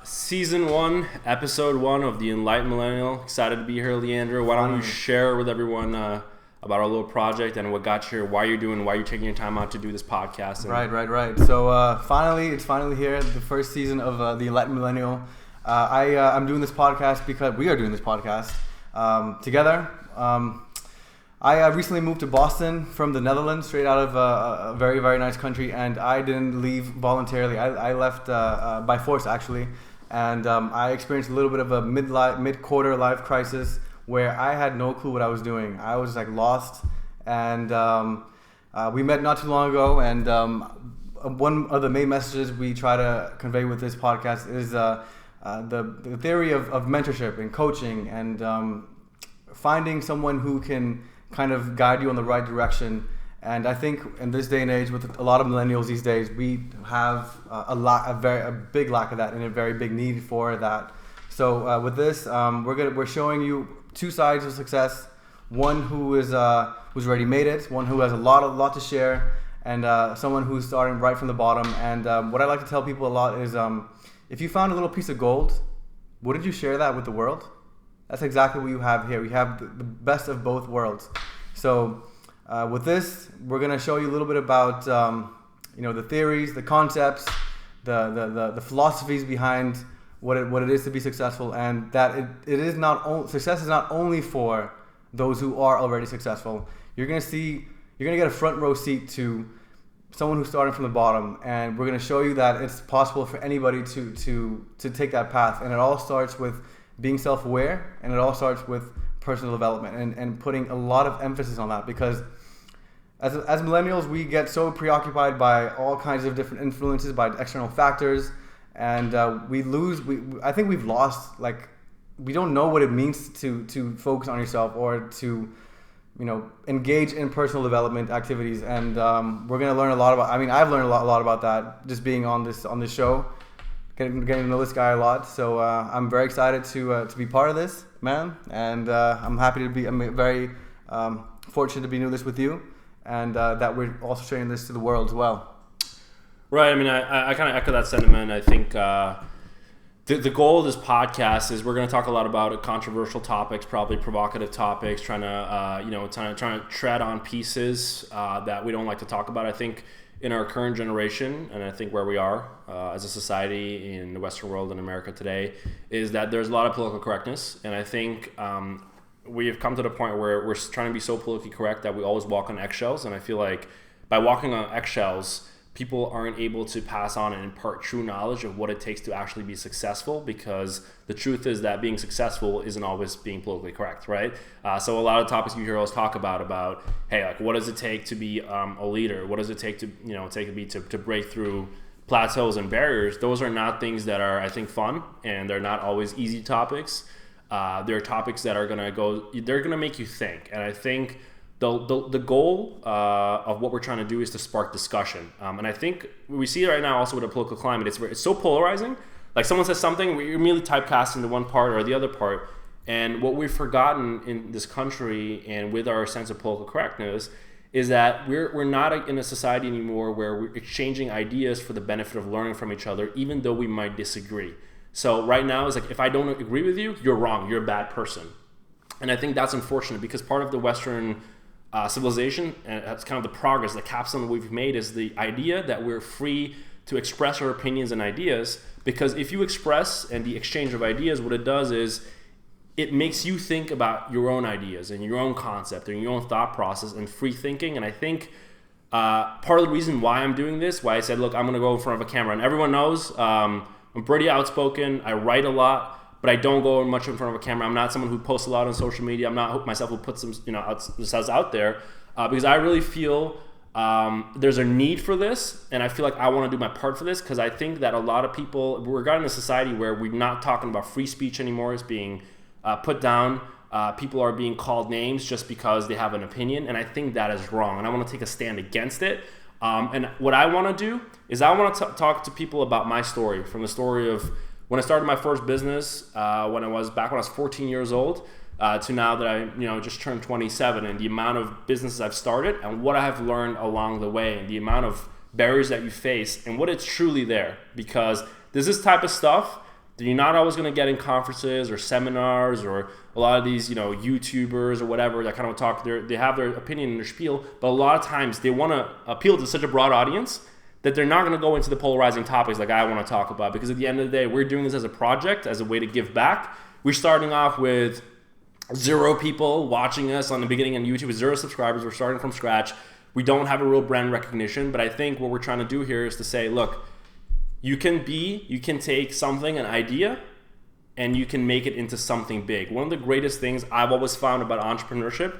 Season 1, Episode 1 of the Enlightened Millennial. Excited to be here, Leandro. Why don't you share with everyone about our little project and what got you here, why you're taking your time out to do this podcast. Right. So it's finally here, the first season of the Enlightened Millennial. I'm doing this podcast because we are doing this podcast together. I recently moved to Boston from the Netherlands, straight out of a very, very nice country, and I didn't leave voluntarily. I left by force, actually, and I experienced a little bit of a mid-quarter life crisis where I had no clue what I was doing. I was lost, and we met not too long ago, and one of the main messages we try to convey with this podcast is the theory of mentorship and coaching and finding someone who can kind of guide you in the right direction. And I think in this day and age, with a lot of millennials these days, we have a big lack of that and a very big need for that. So with this, we're showing you two sides of success: one who's already made it, one who has a lot to share, and someone who's starting right from the bottom. And what I like to tell people a lot is, if you found a little piece of gold, wouldn't you share that with the world? That's exactly what you have here. We have the best of both worlds. So with this, we're going to show you a little bit about the theories, the concepts, the philosophies behind what it is to be successful, and that success is not only for those who are already successful. You're going to get a front row seat to someone who's starting from the bottom, and we're going to show you that it's possible for anybody to take that path. And it all starts with being self-aware, and it all starts with personal development and putting a lot of emphasis on that, because as millennials, we get so preoccupied by all kinds of different influences, by external factors, and I think we've lost, we don't know what it means to focus on yourself or to engage in personal development activities. And we're going to learn a lot about, I've learned a lot about that just being on this show, getting to know this guy a lot. So I'm very excited to be part of this, man, and I'm very fortunate to be doing this with you, and that we're also sharing this to the world as well. Right. I kind of echo that sentiment. I think the goal of this podcast is we're going to talk a lot about controversial topics, probably provocative topics, trying to tread on pieces that we don't like to talk about. I think in our current generation, and I think where we are as a society in the Western world and America today, is that there's a lot of political correctness. And I think we have come to the point where we're trying to be so politically correct that we always walk on eggshells. And I feel like by walking on eggshells, people aren't able to pass on and impart true knowledge of what it takes to actually be successful, because the truth is that being successful isn't always being politically correct, right? So a lot of topics you hear us talk about, hey, what does it take to be a leader? What does it take to break through plateaus and barriers? Those are not things that are, I think, fun, and they're not always easy topics. They're topics that are they're gonna make you think, and I think the goal of what we're trying to do is to spark discussion. And I think we see it right now also with the political climate. It's so polarizing. Like, someone says something, we immediately typecast into one part or the other part. And what we've forgotten in this country and with our sense of political correctness is that we're not in a society anymore where we're exchanging ideas for the benefit of learning from each other, even though we might disagree. So right now, it's like, if I don't agree with you, you're wrong, you're a bad person. And I think that's unfortunate, because part of the Western civilization, and that's kind of the progress, the capstone we've made, is the idea that we're free to express our opinions and ideas. Because if you express and the exchange of ideas, what it does is it makes you think about your own ideas and your own concept and your own thought process and free thinking. And I think part of the reason why I'm doing this, why I said, look, I'm going to go in front of a camera, and everyone knows I'm pretty outspoken, I write a lot, but I don't go much in front of a camera. I'm not someone who posts a lot on social media. I'm not myself who puts themselves out there, because I really feel there's a need for this, and I feel like I want to do my part for this, because I think that a lot of people, we're in a society where we're not talking about free speech anymore. It's being put down. People are being called names just because they have an opinion, and I think that is wrong, and I want to take a stand against it. And what I want to do is I want to talk to people about my story, from the story of when I started my first business, when I was 14 years old, to now that I just turned 27, and the amount of businesses I've started and what I have learned along the way, and the amount of barriers that you face and what it's truly there. Because there's this type of stuff that you're not always going to get in conferences or seminars or a lot of these, YouTubers or whatever that kind of talk. They have their opinion and their spiel, but a lot of times they want to appeal to such a broad audience that they're not going to go into the polarizing topics like I want to talk about, because at the end of the day, we're doing this as a project, as a way to give back. We're starting off with 0 people watching us on the beginning on YouTube, with 0 subscribers. We're starting from scratch. We don't have a real brand recognition, but I think what we're trying to do here is to say, look, you can take something, an idea, and you can make it into something big. One of the greatest things I've always found about entrepreneurship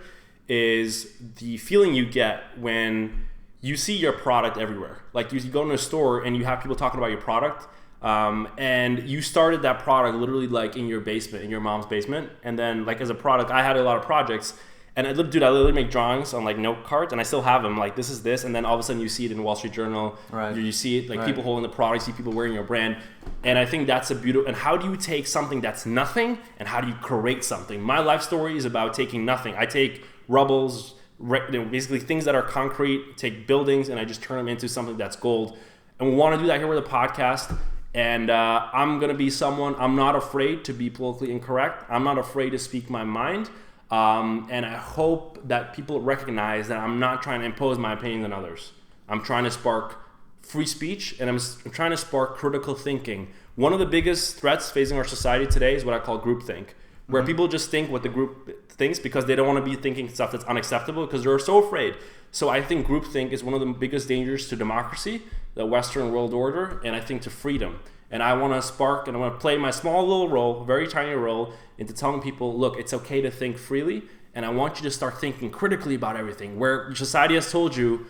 is the feeling you get when you see your product everywhere. Like you go in a store and you have people talking about your product, and you started that product literally like in your basement, in your mom's basement. And then like as a product, I had a lot of projects, and I literally make drawings on like note cards, and I still have them. Like this is this, and then all of a sudden you see it in Wall Street Journal. Right. You see it like people holding the product, you see people wearing your brand, and I think that's a beautiful. And how do you take something that's nothing, and how do you create something? My life story is about taking nothing. I take rubbles, basically things that are concrete, take buildings, and I just turn them into something that's gold. And we want to do that here with a podcast. And I'm going to be someone, I'm not afraid to be politically incorrect. I'm not afraid to speak my mind. And I hope that people recognize that I'm not trying to impose my opinion on others. I'm trying to spark free speech, and I'm trying to spark critical thinking. One of the biggest threats facing our society today is what I call groupthink, where people just think what the group thinks because they don't want to be thinking stuff that's unacceptable because they're so afraid. So I think groupthink is one of the biggest dangers to democracy, the Western world order, and I think to freedom. And I want to spark, and I want to play my small little role, very tiny role, into telling people, look, it's okay to think freely, and I want you to start thinking critically about everything. Where society has told you,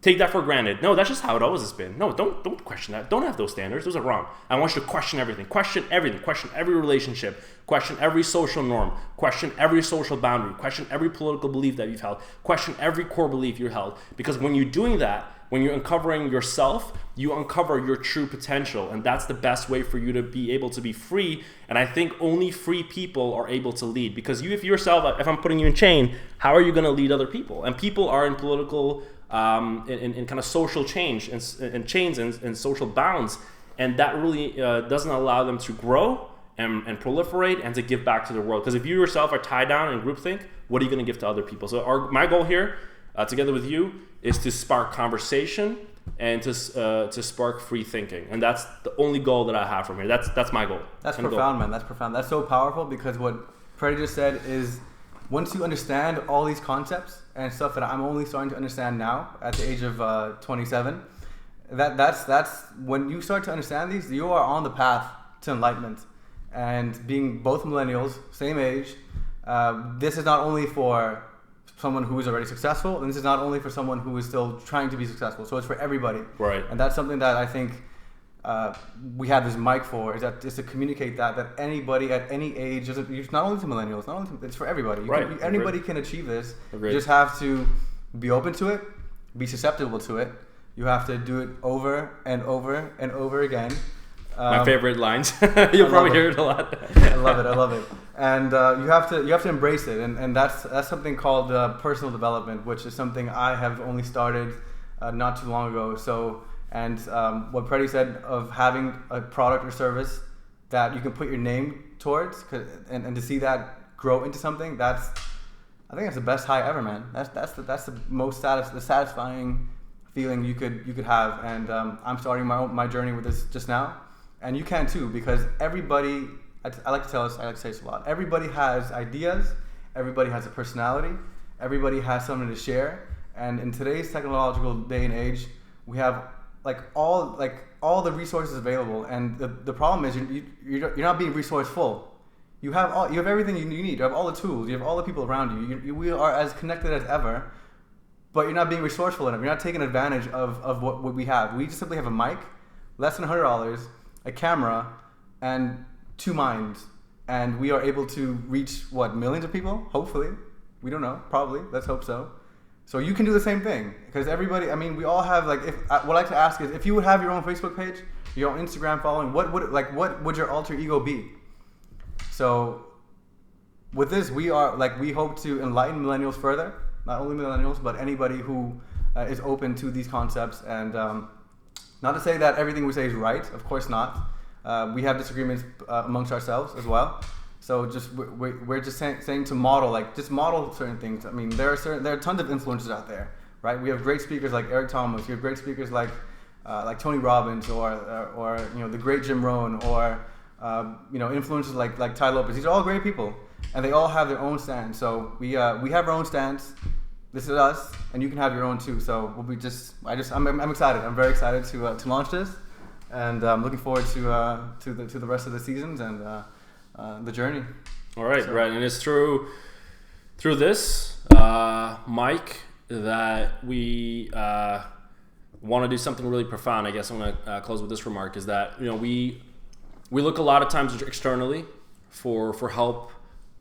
take that for granted. No, that's just how it always has been. No, don't question that. Don't have those standards. Those are wrong. I want you to question everything. Question everything. Question every relationship. Question every social norm. Question every social boundary. Question every political belief that you've held. Question every core belief you held. Because when you're doing that, when you're uncovering yourself, you uncover your true potential, and that's the best way for you to be able to be free. And I think only free people are able to lead, because if I'm putting you in chain, how are you going to lead other people? And people are in political, in kind of social change and chains and social bounds, and that really doesn't allow them to grow and proliferate and to give back to the world. Because if you yourself are tied down in groupthink, what are you going to give to other people? So my goal here, together with you, is to spark conversation and to spark free thinking, and that's the only goal that I have from here. That's my goal. That's profound, man. That's profound. That's so powerful, because what Freddie just said is, once you understand all these concepts and stuff that I'm only starting to understand now at the age of 27, that's when you start to understand these, you are on the path to enlightenment. And being both millennials, same age, this is not only for someone who is already successful, and this is not only for someone who is still trying to be successful. So it's for everybody. Right. And that's something that I think we have this mic for, is to communicate that anybody at any age, it's not only to millennials, it's for everybody. Anybody can achieve this. Agreed. You just have to be open to it, be susceptible to it. You have to do it over and over and over again. My favorite lines. You'll probably hear it a lot. I love it. And you have to embrace it, and that's something called personal development, which is something I have only started not too long ago. So, and what Freddie said of having a product or service that you can put your name towards, and to see that grow into something, I think that's the best high ever, man. That's the most satisfying feeling you could have. And I'm starting my journey with this just now. And you can too, because everybody, I like to say this a lot, everybody has ideas, everybody has a personality, everybody has something to share. And in today's technological day and age, we have all the resources available. And the problem is you're not being resourceful. You have everything you need. You have all the tools. You have all the people around you. We are as connected as ever, but you're not being resourceful enough. You're not taking advantage of what we have. We just simply have a mic, less than $100, a camera, and 2 minds, and we are able to reach millions of people. Hopefully, we don't know. Probably, let's hope so. So you can do the same thing, because everybody. I mean, we all have what I like to ask is, if you would have your own Facebook page, your own Instagram following, what would your alter ego be? So with this, we hope to enlighten millennials further. Not only millennials, but anybody who is open to these concepts. And not to say that everything we say is right, of course not. we have disagreements amongst ourselves as well. So just we're just saying to model, like just model certain things. I mean, there are tons of influencers out there, right? We have great speakers like Eric Thomas. We have great speakers like Tony Robbins or the great Jim Rohn or influencers like Ty Lopez. These are all great people, and they all have their own stance. So we have our own stance. This is us, and you can have your own too. So we'll be I'm excited. I'm very excited to launch this, and I'm looking forward to the rest of the seasons and the journey. All right, right, and it's through this, Mike, that we want to do something really profound. I guess I'm going to close with this remark: is that we look a lot of times externally for help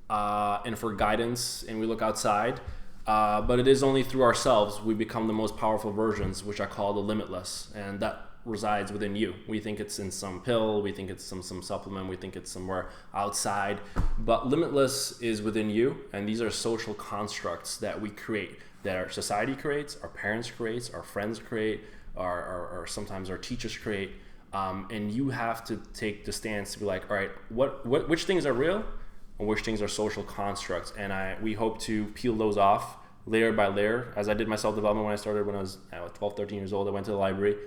and for guidance, and we look outside. But it is only through ourselves we become the most powerful versions, which I call the limitless, and that resides within you. We think it's in some pill, we think it's some supplement, we think it's somewhere outside, but limitless is within you, and these are social constructs that we create, that our society creates, our parents create, our friends create, or sometimes our teachers create, and you have to take the stance to be like, all right, which things are real? And which things are social constructs, and we hope to peel those off layer by layer. As I did my self-development when I was 12, 13 years old, I went to the library.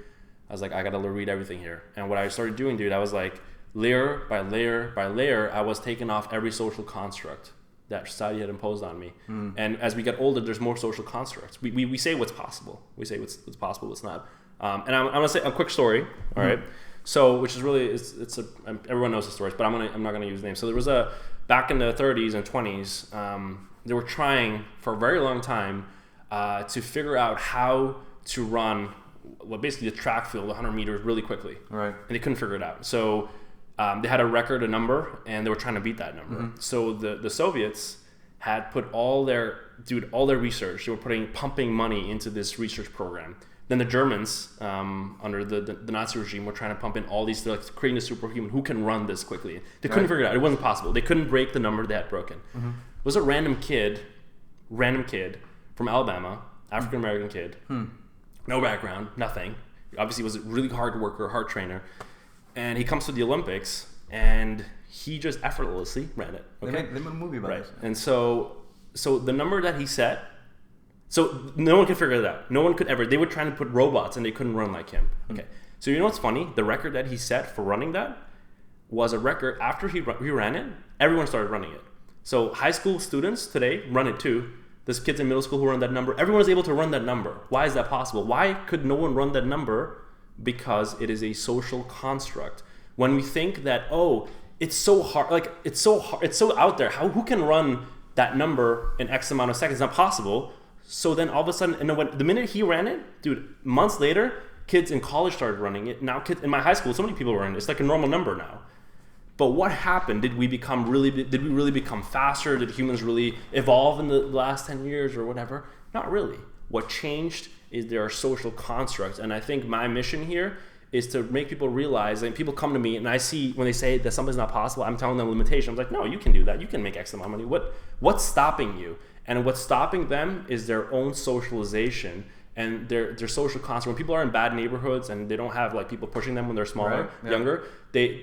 I was like, I gotta read everything here. And what I started doing, dude, I was like, layer by layer by layer, I was taking off every social construct that society had imposed on me. And as we get older, there's more social constructs. We say what's possible. We say what's possible, what's not. And I'm gonna say a quick story, all right? So, which is really, everyone knows the stories, but I'm not gonna use names. So there was back in the 30s and 20s, they were trying for a very long time to figure out how to run, basically a track field, 100 meters really quickly. Right. And they couldn't figure it out. So they had a number, and they were trying to beat that number. So the Soviets had put all their research, they were pumping money into this research program. Then the Germans, under the Nazi regime, were trying to pump in all these, like creating a superhuman who can run this quickly. They couldn't figure it out. It wasn't possible. They couldn't break the number they had broken. It was a random kid from Alabama, African American kid, no background, nothing. Obviously, was a really hard worker, hard trainer, and he comes to the Olympics and he just effortlessly ran it. Okay? They made a movie about it. And so the number that he set. So no one could figure it out. No one could ever. They were trying to put robots, and they couldn't run like him. Okay. So you know what's funny? The record that he set for running that was a record. After he ran it, everyone started running it. So high school students today run it too. There's kids in middle school who run that number. Everyone was able to run that number. Why is that possible? Why could no one run that number? Because it is a social construct. When we think that, it's so hard, like it's so out there. Who can run that number in X amount of seconds? It's not possible. So then all of a sudden, the minute he ran it, dude, months later, kids in college started running it. Now kids in my high school, so many people run it. It's like a normal number now. But what happened? Did we really become faster? Did humans really evolve in the last 10 years or whatever? Not really. What changed is there are social constructs. And I think my mission here is to make people realize, and people come to me and I see when they say that something's not possible, I'm telling them limitations. I'm like, no, you can do that. You can make X amount of money. What's stopping you? And what's stopping them is their own socialization and their social construct. When people are in bad neighborhoods and they don't have like people pushing them when they're smaller, younger,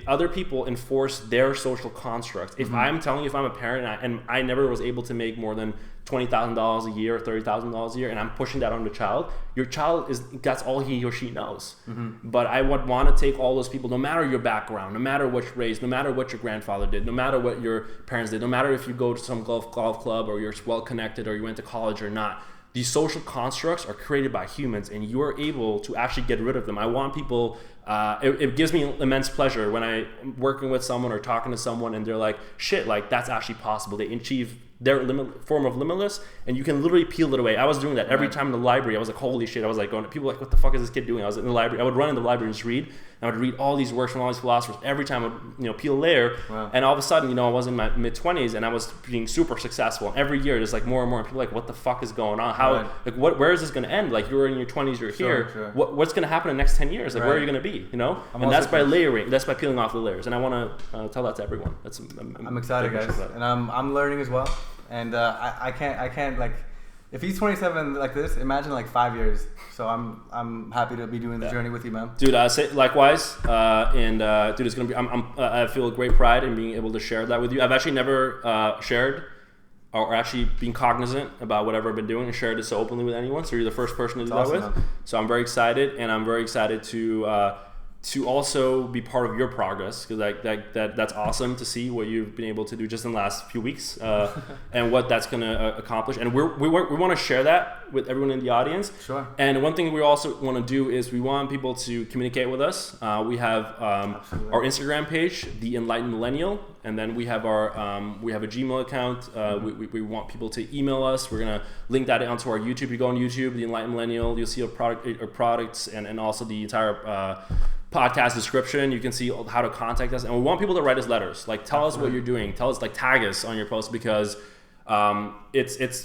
other people enforce their social constructs. If I'm telling you, if I'm a parent and I never was able to make more than $20,000 a year or $30,000 a year, and I'm pushing that on the child, your child that's all he or she knows. But I would want to take all those people, no matter your background, no matter what you're raised, no matter what your grandfather did, no matter what your parents did, no matter if you go to some golf club or you're well connected or you went to college or not. These social constructs are created by humans, and you are able to actually get rid of them. I want people, it gives me immense pleasure when I'm working with someone or talking to someone and they're like, shit, like that's actually possible. They achieve their form of limitless, and you can literally peel it away. I was doing that every time in the library. I was like, holy shit. I was like going, people were like, what the fuck is this kid doing? I was in the library. I would run in the library and just read. I would read all these works from all these philosophers. Every time I would, peel a layer. Wow. And all of a sudden, I was in my mid-20s and I was being super successful. And every year, there's like more and more. And people are like, what the fuck is going on? How, where is this going to end? Like, you're in your 20s, you're here. Sure. What's going to happen in the next 10 years? Like, where are you going to be? And that's by layering. That's by peeling off the layers. And I want to tell that to everyone. I'm excited, guys. And I'm learning as well. And I can't like, if he's 27 like this, imagine like 5 years. So I'm happy to be doing the journey with you, man. Dude, I say likewise. Dude, it's gonna be. I feel great pride in being able to share that with you. I've actually never shared or actually being cognizant about whatever I've been doing and shared it so openly with anyone. So you're the first person to do that with. Man. So I'm very excited, and I'm very excited to also be part of your progress, because that's awesome to see what you've been able to do just in the last few weeks, and what that's going to accomplish. And we want to share that with everyone in the audience. Sure. And one thing we also want to do is we want people to communicate with us. We have our Instagram page, the Enlightened Millennial, and then we have a Gmail account. We want people to email us. We're gonna link that onto our YouTube. You go on YouTube, the Enlightened Millennial, you'll see our products and also the entire podcast description. You can see how to contact us, and we want people to write us letters. Like, tell us what you're doing. Tell us, like, tag us on your post, because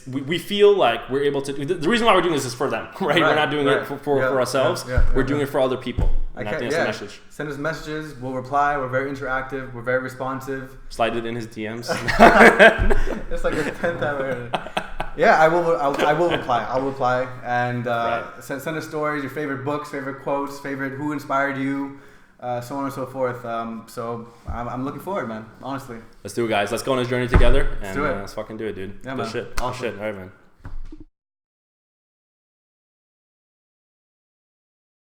we feel like we're able to. The reason why we're doing this is for them, right? We're not doing it for ourselves. We're doing it for other people. And I think that's the message. Send us messages. We'll reply. We're very interactive. We're very responsive. Slide it in his DMs. It's like the 10th time I heard it. Yeah, I will reply. I'll reply, and send us stories, your favorite books, favorite quotes, who inspired you, so on and so forth. So I'm looking forward, man. Honestly. Let's do it, guys. Let's go on this journey together. Let's do it. Let's fucking do it, dude. Yeah, Good man. shit. Awesome. Good shit. All right, man.